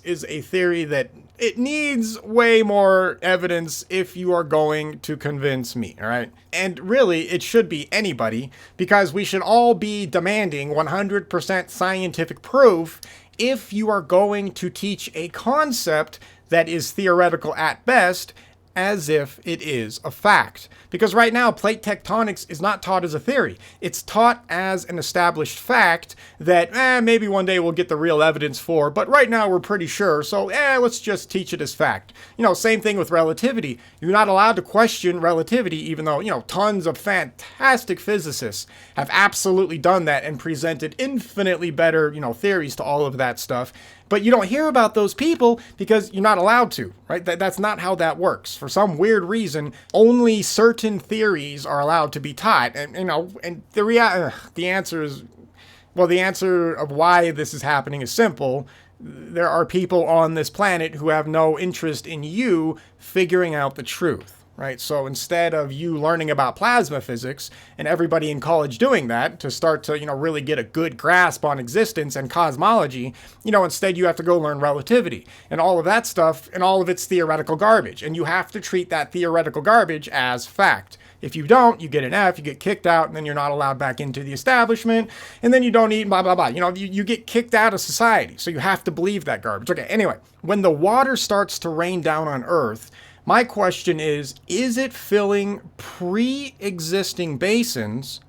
is a theory that it needs way more evidence if you are going to convince me, all right? And really, it should be anybody, because we should all be demanding 100% scientific proof if you are going to teach a concept that is theoretical at best as if it is a fact. Because right now, plate tectonics is not taught as a theory. It's taught as an established fact that maybe one day we'll get the real evidence for, but right now we're pretty sure, so let's just teach it as fact. Same thing with relativity. You're not allowed to question relativity, even though, tons of fantastic physicists have absolutely done that and presented infinitely better, theories to all of that stuff. But you don't hear about those people because you're not allowed to, right? That's not how that works. For some weird reason, only certain theories are allowed to be taught. And, and the answer of why this is happening is simple. There are people on this planet who have no interest in you figuring out the truth. right? So instead of you learning about plasma physics and everybody in college doing that to start to, really get a good grasp on existence and cosmology, instead you have to go learn relativity and all of that stuff and all of its theoretical garbage. And you have to treat that theoretical garbage as fact. If you don't, you get an F, you get kicked out, and then you're not allowed back into the establishment, and then you don't eat, blah, blah, blah. You get kicked out of society, so you have to believe that garbage. Okay, anyway, when the water starts to rain down on Earth, my question is it filling pre-existing basins,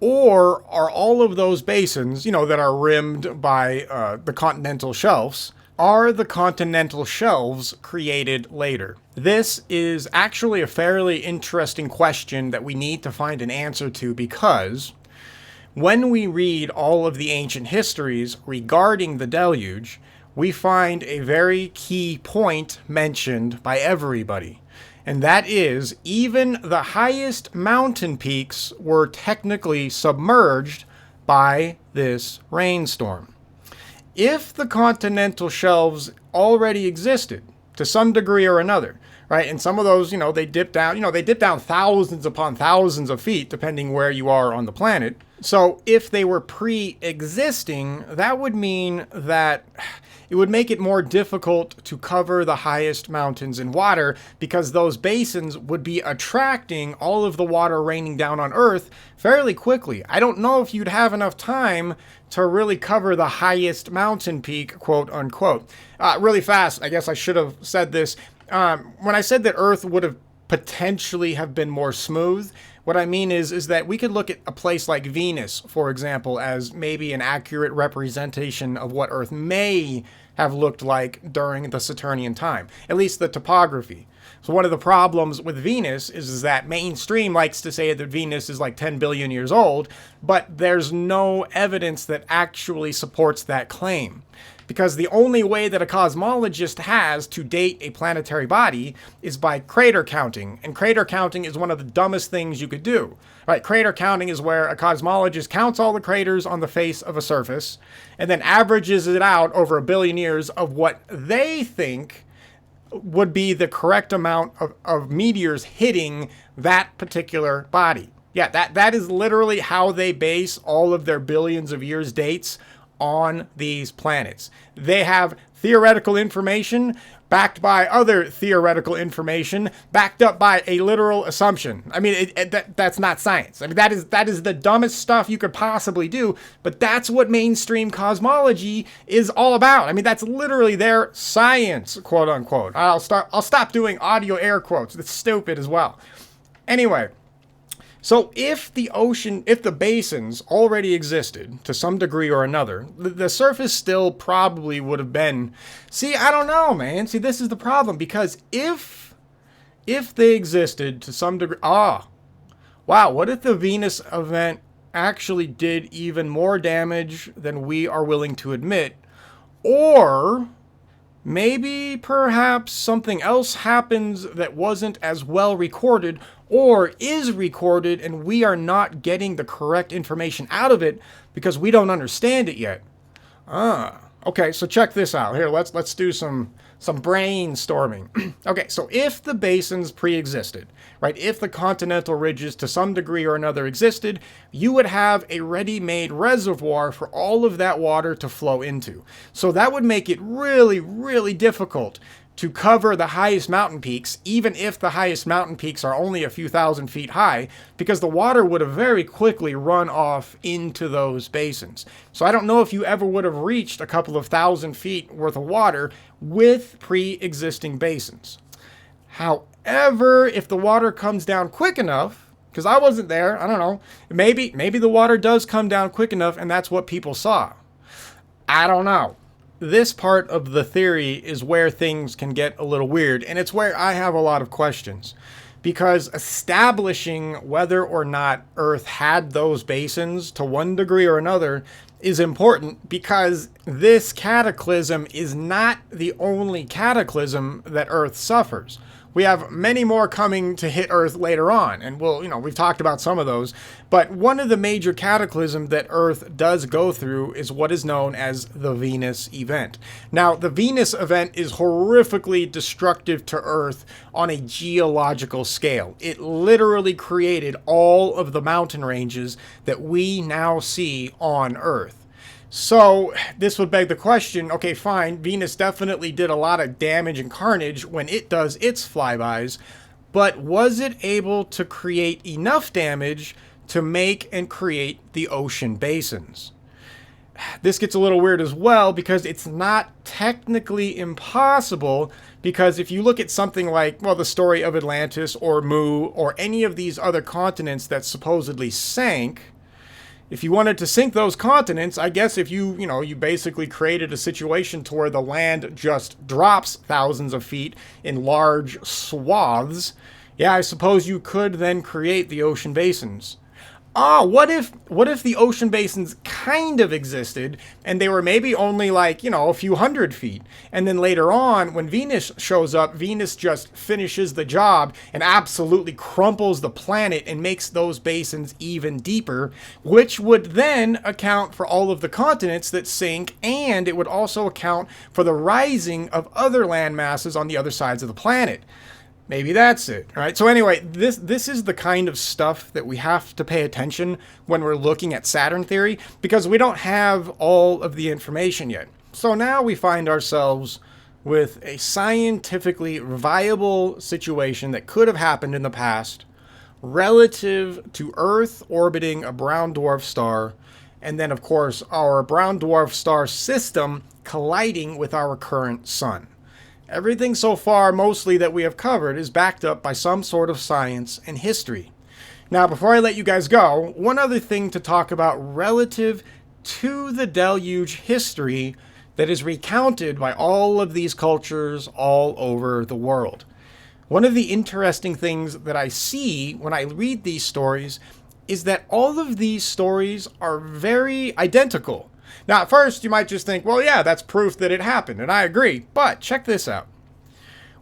or are all of those basins, that are rimmed by the continental shelves, are the continental shelves created later? This is actually a fairly interesting question that we need to find an answer to, because when we read all of the ancient histories regarding the deluge, we find a very key point mentioned by everybody. And that is, even the highest mountain peaks were technically submerged by this rainstorm. If the continental shelves already existed to some degree or another, right? And some of those, they dip down thousands upon thousands of feet, depending where you are on the planet. So if they were pre-existing, that would mean that it would make it more difficult to cover the highest mountains in water, because those basins would be attracting all of the water raining down on Earth fairly quickly. I don't know if you'd have enough time to really cover the highest mountain peak, quote unquote. Really fast, I guess I should have said this. When I said that Earth would have potentially have been more smooth, what I mean is that we could look at a place like Venus, for example, as maybe an accurate representation of what Earth may have looked like during the Saturnian time, at least the topography. So one of the problems with Venus is that mainstream likes to say that Venus is like 10 billion years old, but there's no evidence that actually supports that claim. Because the only way that a cosmologist has to date a planetary body is by crater counting. And crater counting is one of the dumbest things you could do. Right? Crater counting is where a cosmologist counts all the craters on the face of a surface and then averages it out over a billion years of what they think would be the correct amount of meteors hitting that particular body. Yeah, that is literally how they base all of their billions of years dates on these planets. They have theoretical information backed by other theoretical information backed up by a literal assumption. I mean, that's not science. I mean, that is the dumbest stuff you could possibly do, but that's what mainstream cosmology is all about. I mean, that's literally their science, quote unquote. I'll stop doing audio air quotes. That's stupid as well. Anyway, so if the basins already existed to some degree or another, the surface still probably would have been, I don't know, man. This is the problem, because if they existed to some degree, wow, what if the Venus event actually did even more damage than we are willing to admit? Or maybe perhaps something else happens that wasn't as well recorded, or is recorded and we are not getting the correct information out of it because we don't understand it yet. Okay, so check this out. Here, let's do some brainstorming. Okay, so if the basins pre-existed, right, if the continental ridges to some degree or another existed, you would have a ready-made reservoir for all of that water to flow into. So that would make it really, really difficult to cover the highest mountain peaks, even if the highest mountain peaks are only a few thousand feet high, because the water would have very quickly run off into those basins. So I don't know if you ever would have reached a couple of thousand feet worth of water with pre-existing basins. However, if the water comes down quick enough, because I wasn't there, I don't know, maybe the water does come down quick enough and that's what people saw. I don't know. This part of the theory is where things can get a little weird, and it's where I have a lot of questions. Because establishing whether or not Earth had those basins to one degree or another is important, because this cataclysm is not the only cataclysm that Earth suffers. We have many more coming to hit Earth later on, and we've talked about some of those. But one of the major cataclysms that Earth does go through is what is known as the Venus event. Now, the Venus event is horrifically destructive to Earth on a geological scale. It literally created all of the mountain ranges that we now see on Earth. So this would beg the question, okay, fine, Venus definitely did a lot of damage and carnage when it does its flybys, but was it able to create enough damage to make and create the ocean basins? This gets a little weird as well because it's not technically impossible, because if you look at something like, well, the story of Atlantis or Mu or any of these other continents that supposedly sank, if you wanted to sink those continents, I guess if you basically created a situation to where the land just drops thousands of feet in large swaths, yeah, I suppose you could then create the ocean basins. What if the ocean basins kind of existed and they were maybe only like, a few hundred feet. And then later on, when Venus shows up, Venus just finishes the job and absolutely crumples the planet and makes those basins even deeper, which would then account for all of the continents that sink, and it would also account for the rising of other land masses on the other sides of the planet. Maybe that's it, right? So anyway, this is the kind of stuff that we have to pay attention when we're looking at Saturn theory, because we don't have all of the information yet. So now we find ourselves with a scientifically viable situation that could have happened in the past relative to Earth orbiting a brown dwarf star, and then of course our brown dwarf star system colliding with our current sun. Everything so far, mostly that we have covered, is backed up by some sort of science and history. Now, before I let you guys go, one other thing to talk about relative to the Deluge history that is recounted by all of these cultures all over the world. One of the interesting things that I see when I read these stories is that all of these stories are very identical. Now, at first, you might just think, well, yeah, that's proof that it happened, and I agree. But check this out.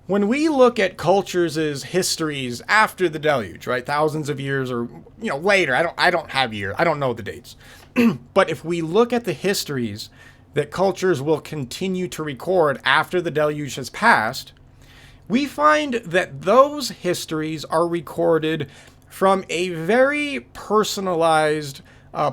When we look at cultures' histories after the Deluge, right, thousands of years or later, I don't have year, I don't know the dates. But if we look at the histories that cultures will continue to record after the Deluge has passed, we find that those histories are recorded from a very personalized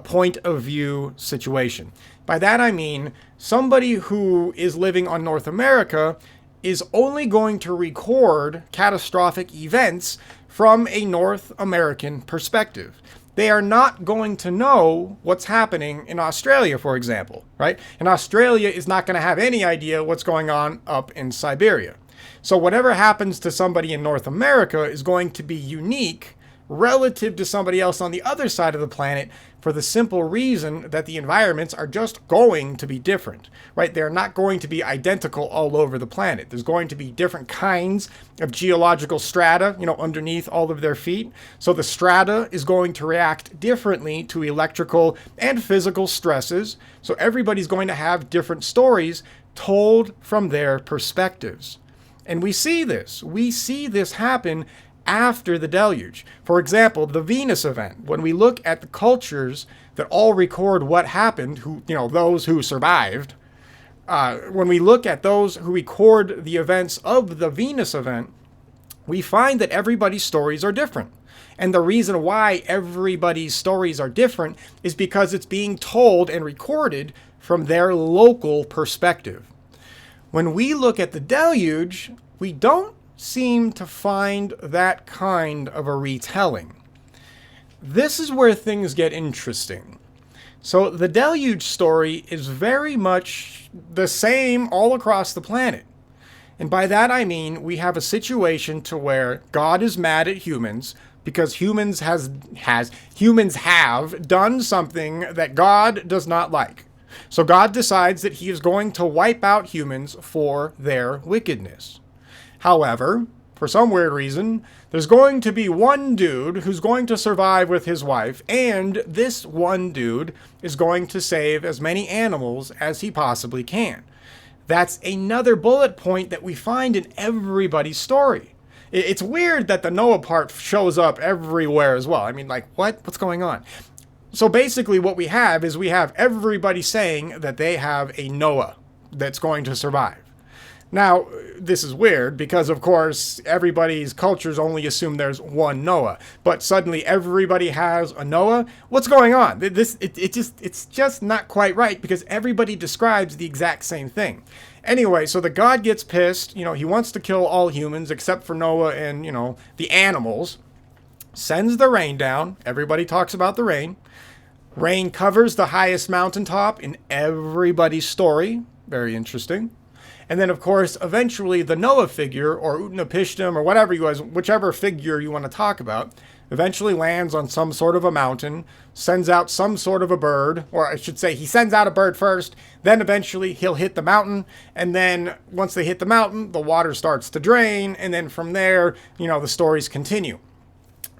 point of view situation. By that I mean somebody who is living on North America is only going to record catastrophic events from a North American perspective. They are not going to know what's happening in Australia, for example, right? And Australia is not going to have any idea what's going on up in Siberia. So whatever happens to somebody in North America is going to be unique relative to somebody else on the other side of the planet, for the simple reason that the environments are just going to be different, right? They're not going to be identical all over the planet. There's going to be different kinds of geological strata, underneath all of their feet. So the strata is going to react differently to electrical and physical stresses. So everybody's going to have different stories told from their perspectives. And we see this happen after the Deluge. For example, the Venus event. When we look at the cultures that all record what happened, those who survived, when we look at those who record the events of the Venus event, we find that everybody's stories are different. And the reason why everybody's stories are different is because it's being told and recorded from their local perspective. When we look at the Deluge, we don't seem to find that kind of a retelling. This is where things get interesting. So the Deluge story is very much the same all across the planet. And by that I mean we have a situation to where God is mad at humans because humans have done something that God does not like. So God decides that he is going to wipe out humans for their wickedness. However, for some weird reason, there's going to be one dude who's going to survive with his wife, and this one dude is going to save as many animals as he possibly can. That's another bullet point that we find in everybody's story. It's weird that the Noah part shows up everywhere as well. I mean, like, what's going on? So basically what we have is we have everybody saying that they have a Noah that's going to survive. Now, this is weird because, of course, everybody's cultures only assume there's one Noah, but suddenly everybody has a Noah. What's going on? It's just not quite right because everybody describes the exact same thing. Anyway, so the God gets pissed. He wants to kill all humans except for Noah and, the animals. Sends the rain down. Everybody talks about the rain. Rain covers the highest mountaintop in everybody's story. Very interesting. And then, of course, eventually the Noah figure, or Utnapishtim, or whatever whichever figure you want to talk about, eventually lands on some sort of a mountain, sends out some sort of a bird, or I should say he sends out a bird first, then eventually he'll hit the mountain, and then once they hit the mountain, the water starts to drain, and then from there, the stories continue.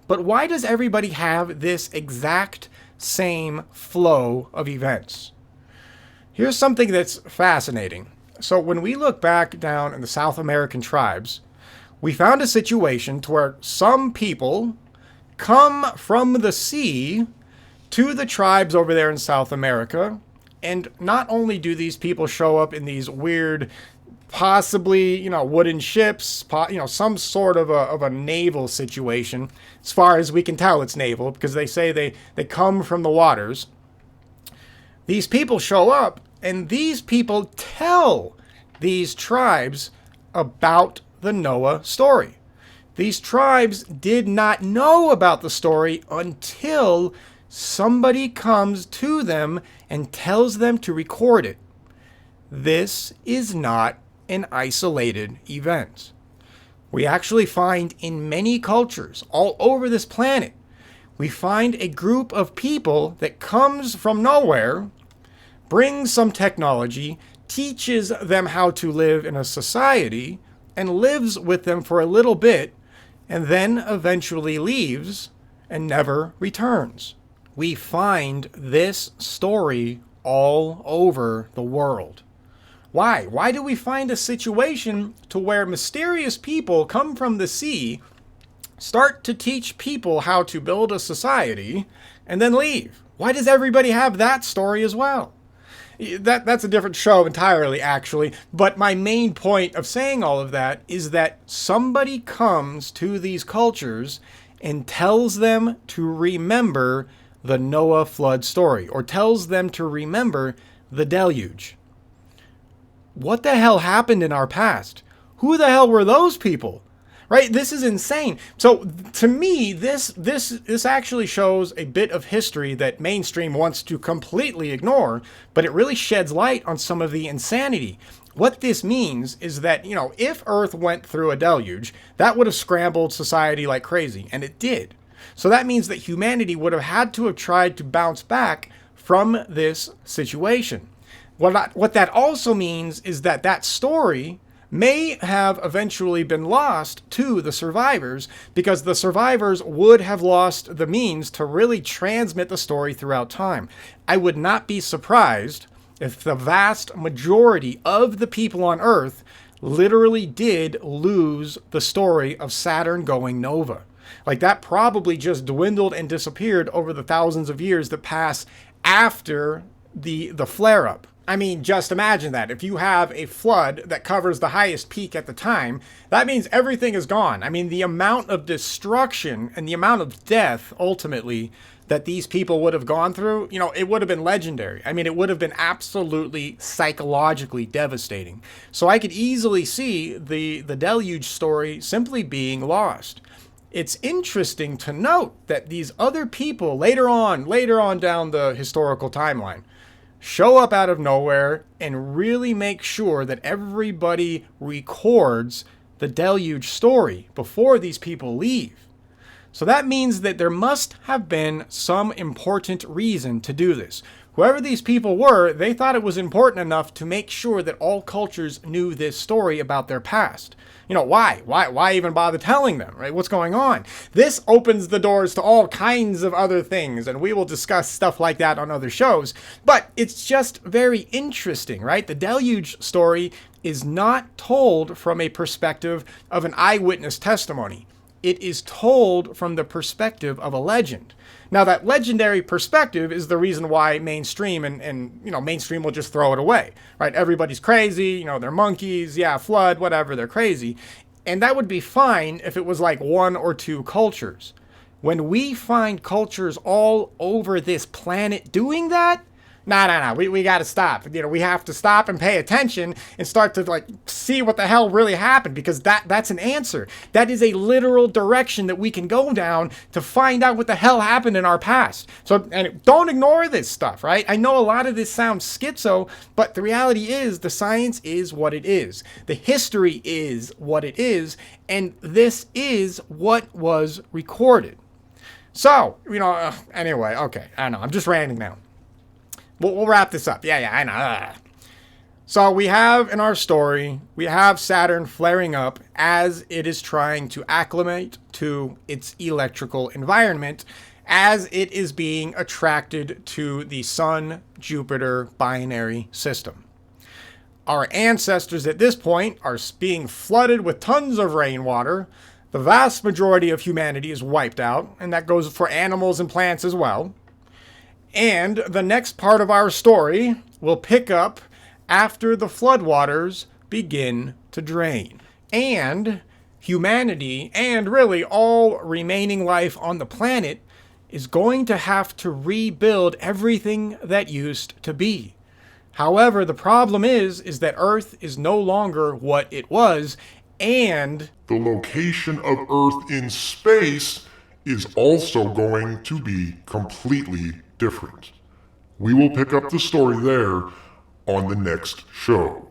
But why does everybody have this exact same flow of events? Here's something that's fascinating. So when we look back down in the South American tribes, we found a situation to where some people come from the sea to the tribes over there in South America. And not only do these people show up in these weird, possibly, wooden ships, some sort of a naval situation. As far as we can tell, it's naval because they say they come from the waters. These people show up and these people tell these tribes about the Noah story. These tribes did not know about the story until somebody comes to them and tells them to record it. This is not an isolated event. We actually find in many cultures all over this planet, we find a group of people that comes from nowhere, brings some technology, teaches them how to live in a society, and lives with them for a little bit, and then eventually leaves and never returns. We find this story all over the world. Why? Why do we find a situation to where mysterious people come from the sea, start to teach people how to build a society, and then leave? Why does everybody have that story as well? That's a different show entirely, actually. But my main point of saying all of that is that somebody comes to these cultures and tells them to remember the Noah flood story, or tells them to remember the deluge. What the hell happened in our past? Who the hell were those people? Right? This is insane. So to me, this actually shows a bit of history that mainstream wants to completely ignore, but it really sheds light on some of the insanity. What this means is that, if Earth went through a deluge, that would have scrambled society like crazy, and it did. So that means that humanity would have had to have tried to bounce back from this situation. What that also means is that that story may have eventually been lost to the survivors because the survivors would have lost the means to really transmit the story throughout time. I would not be surprised if the vast majority of the people on Earth literally did lose the story of Saturn going nova. Like, that probably just dwindled and disappeared over the thousands of years that pass after the flare-up. I mean, just imagine that. If you have a flood that covers the highest peak at the time, that means everything is gone. I mean, the amount of destruction and the amount of death, ultimately, that these people would have gone through, it would have been legendary. I mean, it would have been absolutely psychologically devastating. So I could easily see the deluge story simply being lost. It's interesting to note that these other people later on down the historical timeline show up out of nowhere and really make sure that everybody records the deluge story before these people leave. So that means that there must have been some important reason to do this. Whoever these people were, they thought it was important enough to make sure that all cultures knew this story about their past. You know, why? Why even bother telling them, right? What's going on? This opens the doors to all kinds of other things, and we will discuss stuff like that on other shows. But it's just very interesting, right? The Deluge story is not told from a perspective of an eyewitness testimony. It is told from the perspective of a legend. Now, that legendary perspective is the reason why mainstream and mainstream will just throw it away, right? Everybody's crazy, they're monkeys, yeah, flood, whatever, they're crazy. And that would be fine if it was like one or two cultures. When we find cultures all over this planet doing that, no, we got to stop. We have to stop and pay attention and start to see what the hell really happened, because that's an answer. That is a literal direction that we can go down to find out what the hell happened in our past. So, and don't ignore this stuff, right? I know a lot of this sounds schizo, but the reality is the science is what it is. The history is what it is, and this is what was recorded. So, anyway, okay, I know, I'm just ranting now. We'll wrap this up. Yeah, I know. So we have in our story, we have Saturn flaring up as it is trying to acclimate to its electrical environment, as it is being attracted to the Sun-Jupiter binary system. Our ancestors at this point are being flooded with tons of rainwater. The vast majority of humanity is wiped out, and that goes for animals and plants as well. And the next part of our story will pick up after the floodwaters begin to drain. And humanity, and really all remaining life on the planet, is going to have to rebuild everything that used to be. However, the problem is that Earth is no longer what it was, and the location of Earth in space is also going to be completely different. We will pick up the story there on the next show.